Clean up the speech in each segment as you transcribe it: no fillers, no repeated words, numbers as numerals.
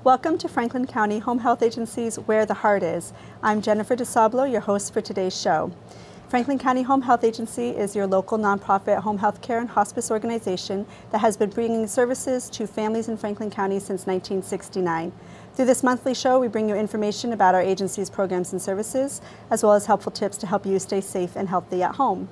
Welcome to Franklin County Home Health Agency's Where the Heart Is. I'm Jennifer Dusablon, your host for today's show. Franklin County Home Health Agency is your local nonprofit home health care and hospice organization that has been bringing services to families in Franklin County since 1969. Through this monthly show, we bring you information about our agency's programs and services, as well as helpful tips to help you stay safe and healthy at home.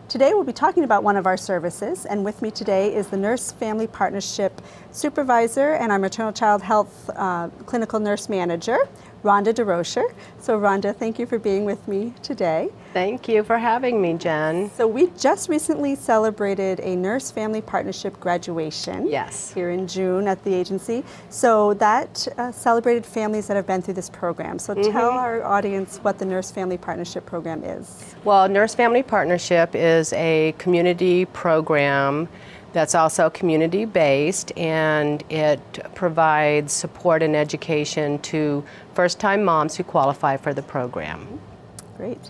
Today we'll be talking about one of our services, and with me today is the Nurse Family Partnership Supervisor and our Maternal Child Health Clinical Nurse Manager, Rhonda Desrochers. So Rhonda, thank you for being with me today. Thank you for having me, Jen. So we just recently celebrated a Nurse Family Partnership graduation. Yes. Here in June at the agency. So that celebrated families that have been through this program. So tell our audience what the Nurse Family Partnership program is. Well, Nurse Family Partnership is a community program that's also community-based, and it provides support and education to first-time moms who qualify for the program. Great.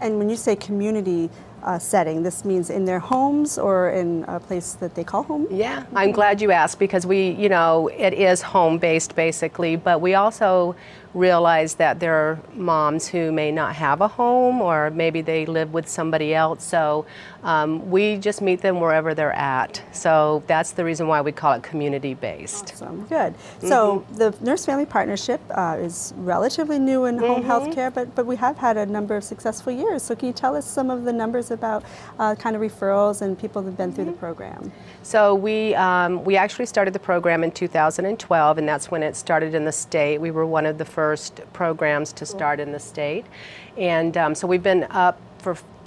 And when you say community setting, this means in their homes or in a place that they call home? Yeah, I'm glad you asked, because it is home-based basically, but we also realize that there are moms who may not have a home, or maybe they live with somebody else, so we just meet them wherever they're at. So that's the reason why we call it community-based. Awesome, good. So the Nurse Family Partnership is relatively new in home health care, but we have had a number of successful years. So can you tell us some of the numbers about kind of referrals and people that have been through the program? So we actually started the program in 2012, and that's when it started in the state. We were one of the first programs to start in the state, and so we've been up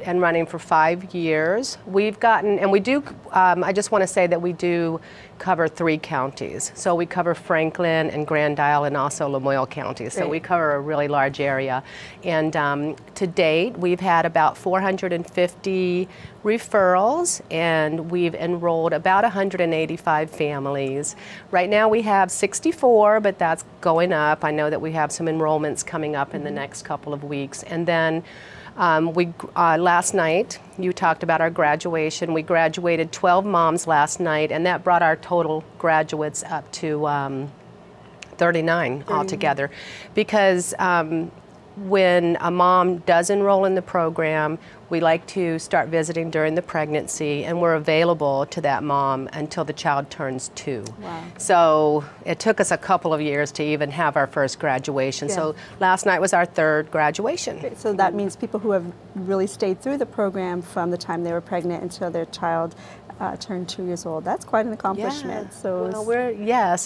and running for 5 years. We've gotten, and we do, I just want to say that we do cover 3 counties. So we cover Franklin and Grand Isle and also Lamoille counties. So we cover a really large area. And to date, we've had about 450 referrals, and we've enrolled about 185 families. Right now we have 64, but that's going up. I know that we have some enrollments coming up in the next couple of weeks. And then last night, you talked about our graduation. We graduated 12 moms last night, and that brought our total graduates up to 39 altogether. Because when a mom does enroll in the program, we like to start visiting during the pregnancy, and we're available to that mom until the child turns 2. Wow. So it took us a couple of years to even have our first graduation. So last night was our 3rd graduation. Okay, so that means people who have really stayed through the program from the time they were pregnant until their child turned 2 years old. That's quite an accomplishment. Yeah. So well,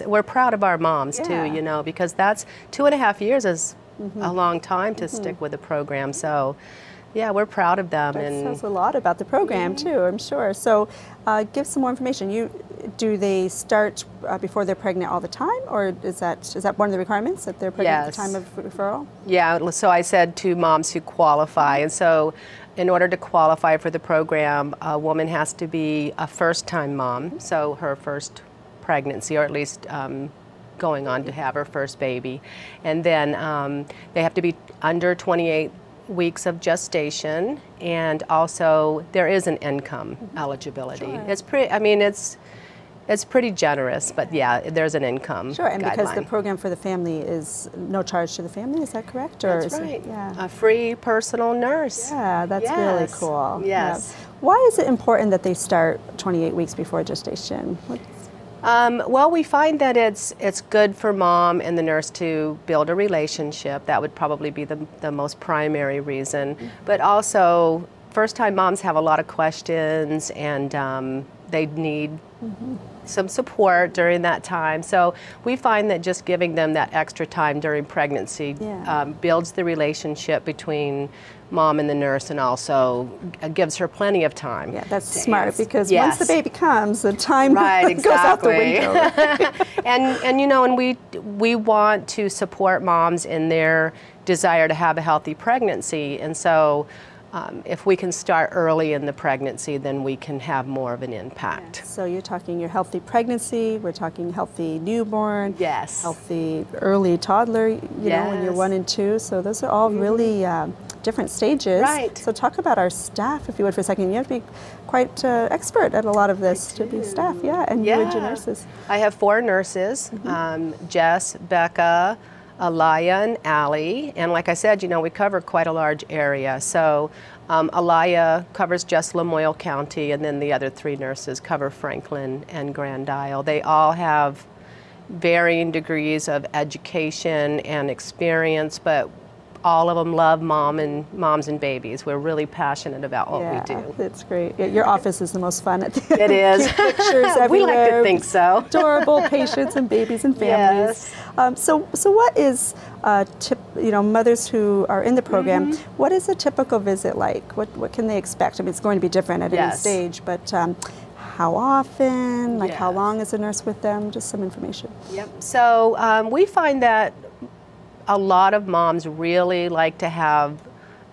we're proud of our moms too, because that's 2.5 years is a long time to stick with the program. So yeah, we're proud of them. That says a lot about the program too, I'm sure. So give some more information. Do they start before they're pregnant all the time, or is that one of the requirements, that they're pregnant at the time of referral? Yeah, so I said to moms who qualify, and so in order to qualify for the program, a woman has to be a first-time mom, so her first pregnancy, or at least going on to have her first baby. And then they have to be under 28 weeks of gestation, and also there is an income eligibility. Sure. It's pretty, it's pretty generous, but yeah, there's an income and guideline. Because the program for the family is no charge to the family, is that correct? Or That's right. A free personal nurse. Yeah, that's really cool. Yes. Yeah. Why is it important that they start 28 weeks before gestation? Well, we find that it's good for mom and the nurse to build a relationship. That would probably be the most primary reason. But also, first-time moms have a lot of questions, and they need some support during that time. So we find that just giving them that extra time during pregnancy builds the relationship between mom and the nurse, and also gives her plenty of time. Yeah, that's smart, because once the baby comes, the time goes out the window. And we want to support moms in their desire to have a healthy pregnancy, and so if we can start early in the pregnancy, then we can have more of an impact. Yeah. So you're talking your healthy pregnancy, we're talking healthy newborn, yes, healthy early toddler, you know, when you're 1 and 2. So those are all really different stages. Right. So talk about our staff, if you would, for a second. You have to be quite expert at a lot of this to be staff, and you and your nurses. I have 4 nurses, Jess, Becca, Alaya, and Allie. And like I said, we cover quite a large area. So Alaya covers just Lamoille County, and then the other 3 nurses cover Franklin and Grand Isle. They all have varying degrees of education and experience, but all of them love moms and babies. We're really passionate about what we do. It's great. Your office is the most fun at the It is. Pictures everywhere. We like to think so. Adorable patients and babies and families. Yes. So what is mothers who are in the program? What is a typical visit like? What can they expect? I mean, it's going to be different at any stage, but how often? Like how long is a nurse with them? Just some information. Yep. So we find that a lot of moms really like to have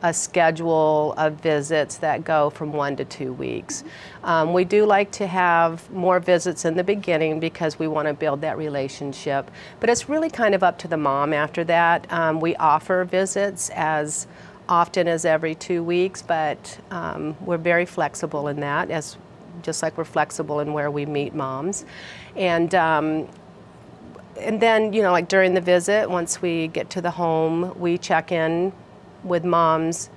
a schedule of visits that go from 1 to 2 weeks. We do like to have more visits in the beginning because we want to build that relationship, but it's really kind of up to the mom after that. We offer visits as often as every 2 weeks, but we're very flexible in that, just like we're flexible in where we meet moms. And then, like during the visit, once we get to the home, we check in with moms,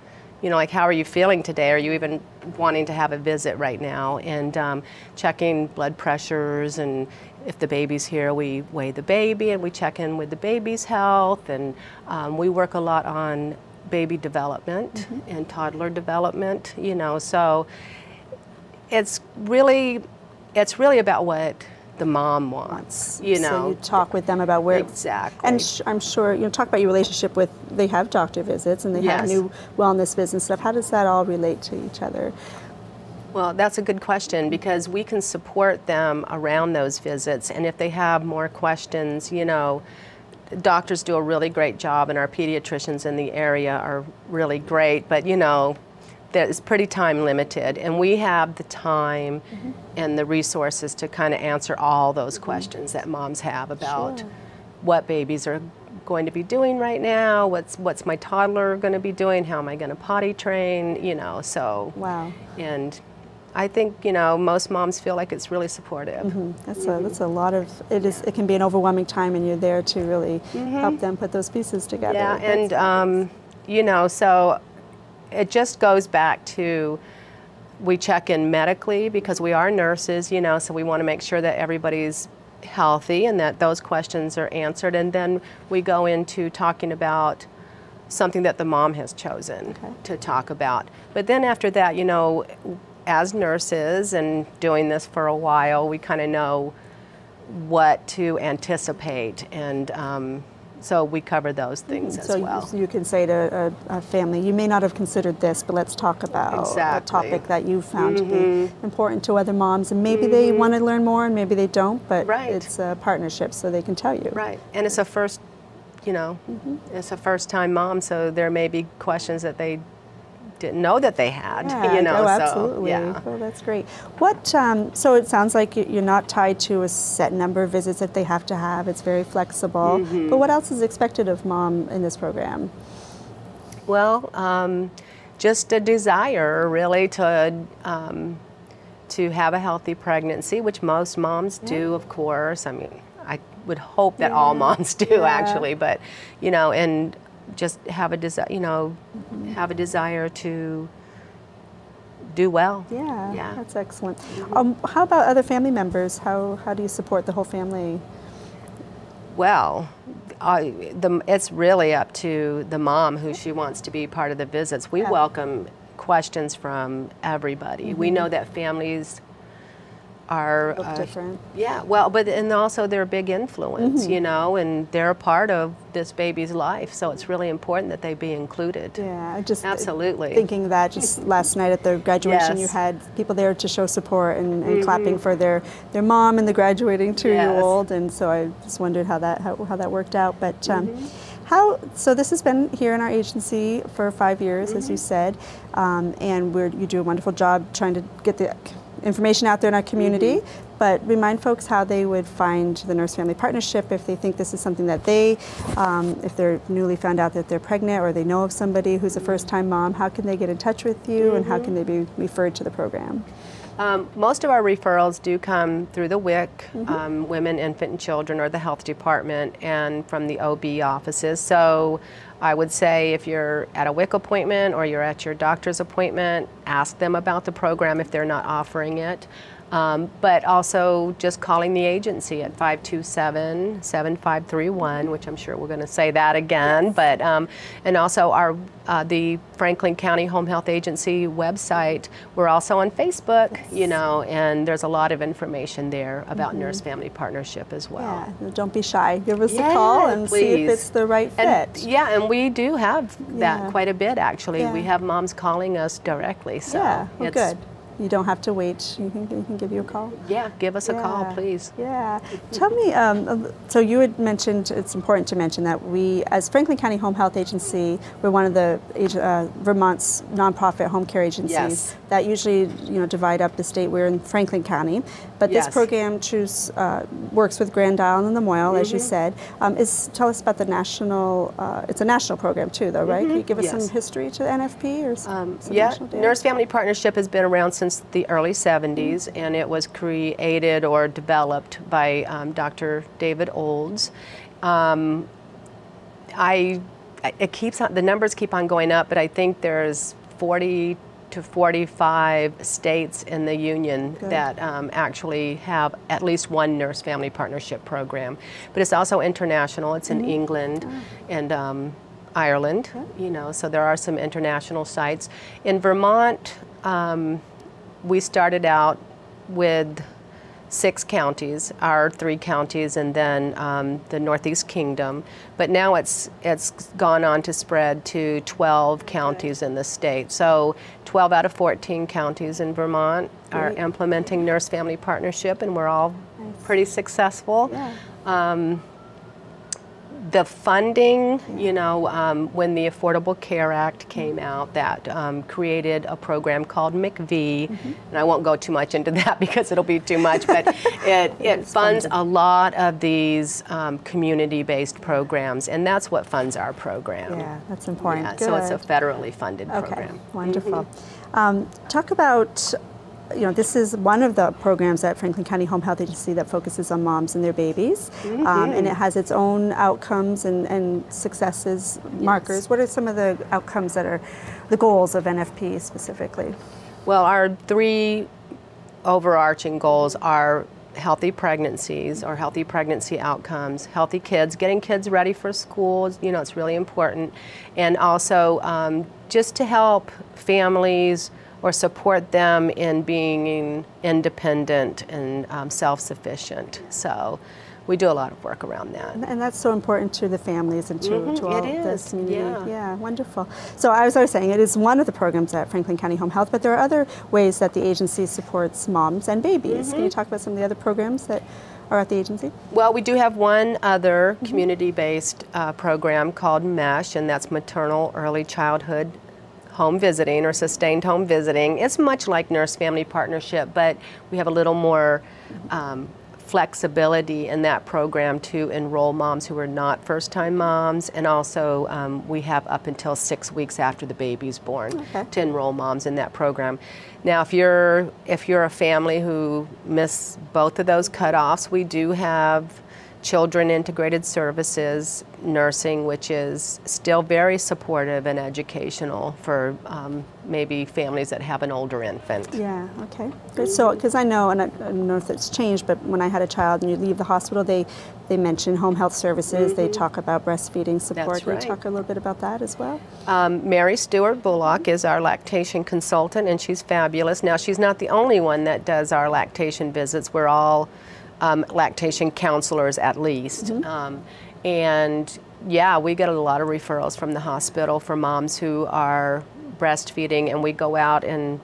like how are you feeling today? Are you even wanting to have a visit right now? And checking blood pressures, and if the baby's here, we weigh the baby and we check in with the baby's health. And we work a lot on baby development and toddler development, so it's really about what the mom wants, So you talk with them about where... Exactly. And I'm sure, talk about your relationship with, they have doctor visits and they have new wellness visits stuff. How does that all relate to each other? Well, that's a good question, because we can support them around those visits, and if they have more questions, doctors do a really great job, and our pediatricians in the area are really great, but that is pretty time limited, and we have the time and the resources to kind of answer all those questions that moms have about what babies are going to be doing right now, what's my toddler going to be doing, how am I going to potty train, so. Wow. And I think, most moms feel like it's really supportive. That's a lot of, it can be an overwhelming time, and you're there to really help them put those pieces together. Yeah, and so it just goes back to, we check in medically because we are nurses, so we want to make sure that everybody's healthy and that those questions are answered. And then we go into talking about something that the mom has chosen to talk about. But then after that, as nurses and doing this for a while, we kind of know what to anticipate, and so we cover those things as well. So you can say to a family, you may not have considered this, but let's talk about a topic that you found to be important to other moms, and maybe they want to learn more and maybe they don't, but it's a partnership, so they can tell you. Right, and it's a first, it's a first-time mom, so there may be questions that they didn't know that they had, Oh, absolutely. Well, that's great. What, so it sounds like you're not tied to a set number of visits that they have to have. It's very flexible. But what else is expected of mom in this program? Well, just a desire, really, to have a healthy pregnancy, which most moms do, of course. I mean, I would hope that all moms do, actually, but, and just have a desire, have a desire to do well. Yeah, that's excellent. How about other family members? How do you support the whole family? Well, it's really up to the mom who she wants to be part of the visits. We welcome questions from everybody. We know that families are different. Yeah, well, and also they're a big influence, and they're a part of this baby's life. So it's really important that they be included. Yeah, just absolutely thinking that just last night at the graduation, you had people there to show support and clapping for their mom and the graduating 2-year-old, and so I just wondered how that worked out. But so this has been here in our agency for 5 years, as you said, and you do a wonderful job trying to get the information out there in our community, but remind folks how they would find the Nurse Family Partnership if they think this is something that they, if they're newly found out that they're pregnant or they know of somebody who's a first-time mom, how can they get in touch with you and how can they be referred to the program? Most of our referrals do come through the WIC, Women, Infant, and Children, or the Health Department, and from the OB offices. So I would say if you're at a WIC appointment or you're at your doctor's appointment, ask them about the program if they're not offering it. But also just calling the agency at 527-7531, which I'm sure we're going to say that again. But and also our the Franklin County Home Health Agency website. We're also on Facebook, you know, and there's a lot of information there about Nurse Family Partnership as well. Yeah, don't be shy. Give us a call and see if it's the right fit. And we do have that quite a bit actually. We have moms calling us directly. So it's good. You don't have to wait. You can give you a call. Yeah, give us a call, please. Yeah. Tell me, so you had mentioned, it's important to mention that we, as Franklin County Home Health Agency, we're one of the Vermont's nonprofit home care agencies that usually, divide up the state. We're in Franklin County, but this program works with Grand Isle and the Moyle, as you said. Tell us about the national. It's a national program too, though, right? Can you give us some history to the NFP or some national data? Nurse Family Partnership has been around since the early 70s, and it was created or developed by Dr. David Olds. The numbers keep on going up, but I think there's 40 to 45 states in the union that actually have at least one Nurse Family Partnership program. But it's also international. It's in England and Ireland, so there are some international sites. In Vermont, we started out with 6 counties, our 3 counties, and then the Northeast Kingdom. But now it's gone on to spread to 12 counties in the state. So 12 out of 14 counties in Vermont are implementing Nurse Family Partnership, and we're all pretty successful. The funding, when the Affordable Care Act came out, that created a program called McV, and I won't go too much into that because it'll be too much, but it funds a lot of these community-based programs, and that's what funds our program. Yeah, that's important. Yeah, so it's a federally funded program. Wonderful. Talk about, this is one of the programs at Franklin County Home Health Agency that focuses on moms and their babies, and it has its own outcomes and successes, markers. What are some of the outcomes that are the goals of NFP specifically? Well, our 3 overarching goals are healthy pregnancies or healthy pregnancy outcomes, healthy kids, getting kids ready for school, it's really important, and also just to help families or support them in being independent and self-sufficient. So we do a lot of work around that. And that's so important to the families and to all the community. Yeah, wonderful. So as I was saying, it is one of the programs at Franklin County Home Health, but there are other ways that the agency supports moms and babies. Can you talk about some of the other programs that are at the agency? Well, we do have one other community-based program called MESH, and that's Maternal Early Childhood Home Visiting or Sustained Home Visiting. It's much like Nurse Family Partnership, but we have a little more flexibility in that program to enroll moms who are not first-time moms, and also we have up until 6 weeks after the baby's born to enroll moms in that program. Now, if you're a family who miss both of those cutoffs, we do have Children Integrated Services nursing, which is still very supportive and educational for maybe families that have an older infant. Yeah, okay. Good. So, because I know, and I don't know if it's changed, but when I had a child and you leave the hospital, they mention home health services, they talk about breastfeeding support. That's right. Can you talk a little bit about that as well? Mary Stewart Bullock is our lactation consultant, and she's fabulous. Now, she's not the only one that does our lactation visits. We're all lactation counselors at least. And yeah, we get a lot of referrals from the hospital for moms who are breastfeeding, and we go out and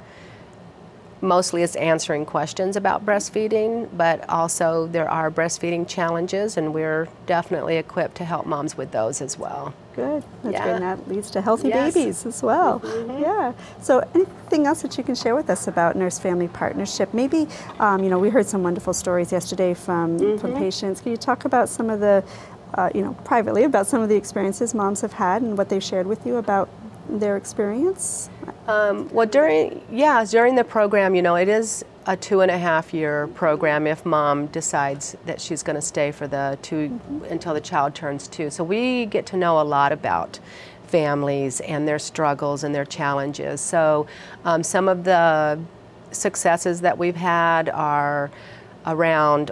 mostly it's answering questions about breastfeeding, but also there are breastfeeding challenges, and we're definitely equipped to help moms with those as well. Good. That's Yeah. good. And that leads to healthy Yes. babies as well. Yeah. So anything else that you can share with us about nurse-family partnership? Maybe, you know, we heard some wonderful stories yesterday from patients. Can you talk about some of the, you know, privately about some of the experiences moms have had and what they've shared with you about their experience? Well, during the program, you know, it is a 2.5-year program if mom decides that she's going to stay for the until the child turns 2. So we get to know a lot about families and their struggles and their challenges. So some of the successes that we've had are around,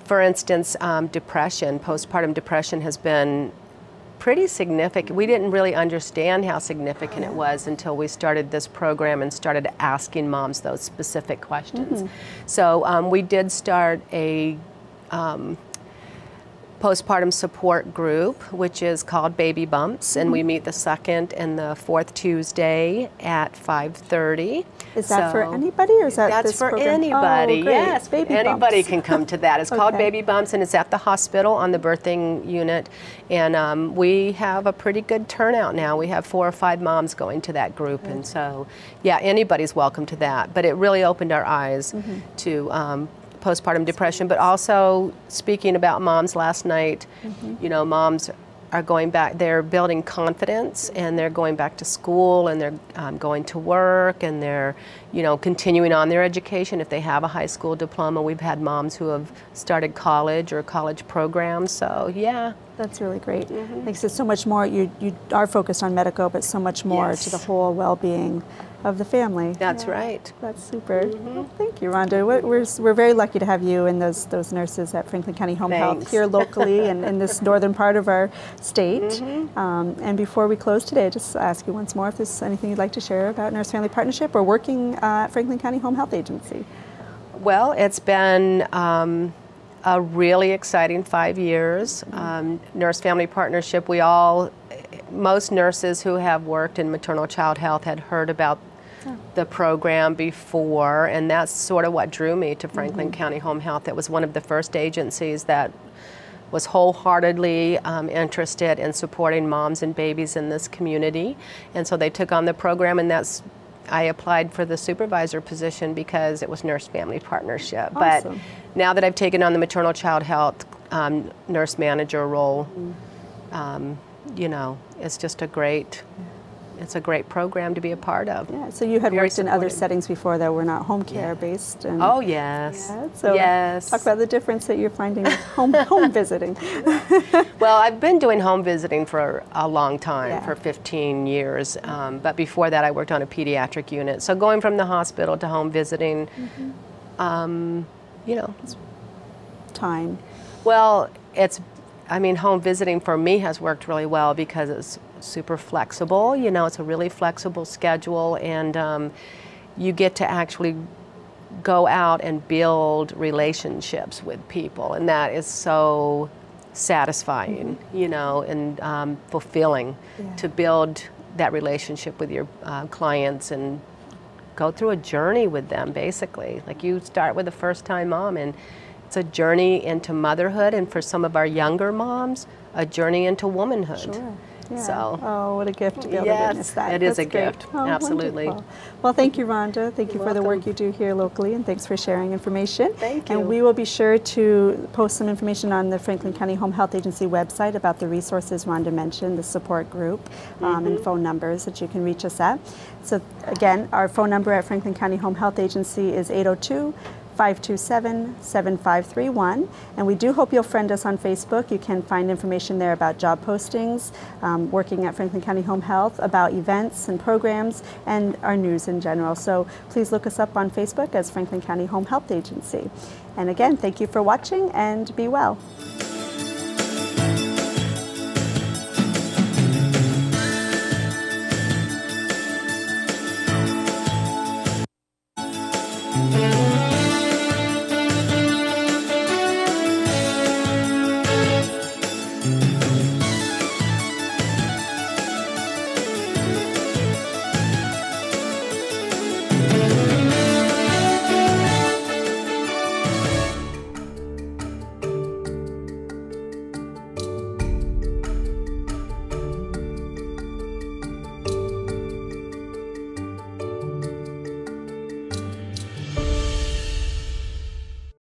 for instance, depression. Postpartum depression has been pretty significant. We didn't really understand how significant it was until we started this program and started asking moms those specific questions. So we did start a postpartum support group, which is called Baby Bumps, and we meet the 2nd and the 4th Tuesday at 5:30. Is that for anybody, or is that That's this for program? anybody? Oh, great. Yes, Baby anybody Bumps. can come to that. It's called Baby Bumps, and it's at the hospital on the birthing unit. And we have a pretty good turnout now. We have 4 or 5 moms going to that group, and so yeah, anybody's welcome to that. But it really opened our eyes to postpartum depression, but also speaking about moms last night, you know, moms are going back, they're building confidence, and they're going back to school, and they're going to work, and they're, you know, continuing on their education if they have a high school diploma. We've had moms who have started college or college programs, so yeah. That's really great. Thanks. There's so much more. You are focused on medical, but so much more to the whole well-being of the family. That's right. That's super. Well, thank you, Rhonda. We're very lucky to have you and those nurses at Franklin County Home Health here locally and in this northern part of our state. And before we close today, just ask you once more if there's anything you'd like to share about Nurse-Family Partnership or working at Franklin County Home Health Agency. Well, it's been a really exciting 5 years. Nurse-Family Partnership, most nurses who have worked in maternal child health had heard about the program before, and that's sort of what drew me to Franklin County Home Health. It was one of the first agencies that was wholeheartedly interested in supporting moms and babies in this community, and so they took on the program, and I applied for the supervisor position because it was Nurse-Family Partnership. Awesome. But now that I've taken on the maternal child health nurse manager role, you know, it's just a great program to be a part of. Yeah, so you had worked in other settings before that were not home care based. And oh yes. Yeah, so yes. Talk about the difference that you're finding with home visiting. Well, I've been doing home visiting for a long time, for 15 years. But before that, I worked on a pediatric unit. So going from the hospital to home visiting, you know, time. Well, home visiting for me has worked really well because it's super flexible. You know, it's a really flexible schedule, and you get to actually go out and build relationships with people, and that is so satisfying, you know, and fulfilling to build that relationship with your clients and go through a journey with them, basically. Like, you start with a first-time mom, and it's a journey into motherhood, and for some of our younger moms, a journey into womanhood. Sure. Yeah. So, oh, what a gift to be able to witness that. It is That's a gift. Oh, absolutely. Wonderful. Well, thank you, Rhonda. Thank you for the work you do here locally, and thanks for sharing information. Thank you. And we will be sure to post some information on the Franklin County Home Health Agency website about the resources Rhonda mentioned, the support group, and phone numbers that you can reach us at. So again, our phone number at Franklin County Home Health Agency is 802-527-7531, and we do hope you'll friend us on Facebook. You can find information there about job postings, working at Franklin County Home Health, about events and programs, and our news in general. So please look us up on Facebook as Franklin County Home Health Agency. And again, thank you for watching, and be well.